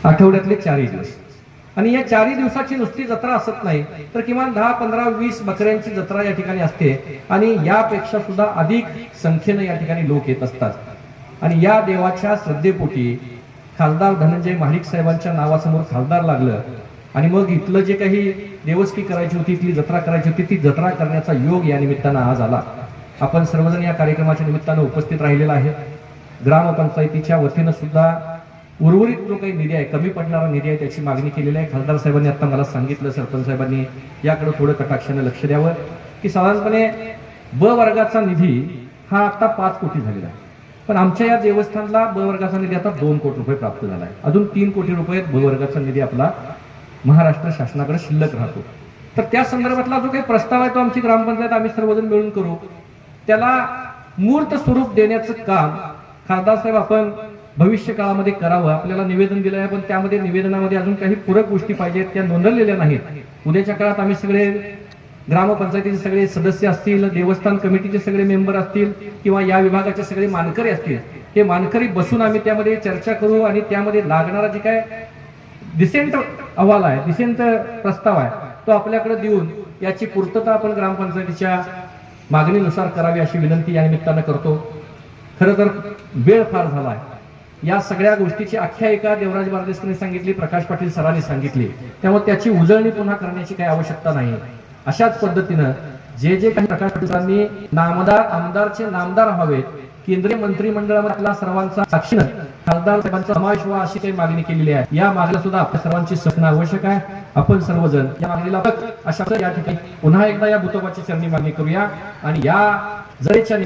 आठवड्यातले 4 दिवस, आणि या 4 दिवसाची नुसती जत्रा असत नाही तर किमान 10, 15, 20 बकऱ्यांची जत्रा या ठिकाणी असते आणि यापेक्षा सुद्धा अधिक संख्येने या ठिकाणी लोक येत असतात. आणि या देवाच्या श्रद्धेपोटी खासदार धनंजय महाडिक साहेबांच्या नावासमोर खासदार लागलं आणि मग इथलं जे काही देवस्की करायची होती, इथली जत्रा करायची होती, ती जत्रा करण्याचा योग या निमित्तानं आज आला. आपण सर्वजण या कार्यक्रमाच्या निमित्तानं उपस्थित राहिलेला आहे. ग्रामपंचायतीच्या वतीनं सुद्धा उर्वरित जो काही निधी आहे, कमी पडणारा निधी आहे, त्याची मागणी केलेली आहे. खासदार साहेबांनी आता मला सांगितलं, सरपंच साहेबांनी याकडे थोडं कटाक्षाने लक्ष द्यावं की साधारणपणे ब वर्गाचा निधी हा आता 5 कोटी झालेला आहे, पण आमच्या या देवस्थानला ब वर्गाचा निधी आता 2 कोटी रुपये प्राप्त झाला आहे. अजून 3 कोटी रुपये ब वर्गाचा निधी आपला महाराष्ट्र शासनाकडे शिल्लक राहतो. तर त्या संदर्भातला जो काही प्रस्ताव आहे तो आमची ग्रामपंचायत आम्ही सर्वजण मिळून करू, त्याला मूर्त स्वरूप देण्याचं काम खासदार साहेब आपण भविष्य काळामध्ये करावं. आपल्याला निवेदन दिलं आहे, पण त्यामध्ये निवेदनामध्ये अजून काही पूरक गोष्टी पाहिजेत, त्या नोंदवलेल्या नाहीत. उद्याच्या काळात आम्ही सगळे ग्रामपंचायतीचे सगळे सदस्य असतील, देवस्थान कमिटीचे सगळे मेंबर असतील किंवा या विभागाचे सगळे मानकरी असतील, हे मानकरी बसून आम्ही त्यामध्ये चर्चा करू आणि त्यामध्ये लागणारा जे काय डिसेंट अहवाल आहे, डिसेंट प्रस्ताव आहे, तो आपल्याकडे देऊन याची पूर्तता आपण ग्रामपंचायतीच्या मागणीनुसार करावी अशी विनंती या निमित्तानं करतो. खरं तर वेळ फार झाला आहे. या सगळ्या गोष्टीची आख्यायिका देवराज बारदेसकरांनी सांगितली, प्रकाश पाटील सरांनी सांगितली, त्यामुळे त्याची उजळणी पुन्हा करण्याची काही आवश्यकता नाही. अशाच पद्धतीनं जे काही प्रकाश पाटील सरांनी नामदार आमदारचे नामदार व्हावेत, केंद्रीय मंत्रिमंडळामध्ये आपला सर्वांचा साक्षीनं खासदार साहेबांचा समावेश व्हा अशी काही मागणी केलेली आहे. या मागणीला सुद्धा आपल्या सर्वांची सत्ता आवश्यक आहे. आपण सर्वजण या मागणीला अशा या ठिकाणी पुन्हा एकदा या भूतोबाची चरणी मागणी करूया आणि या जरेच्या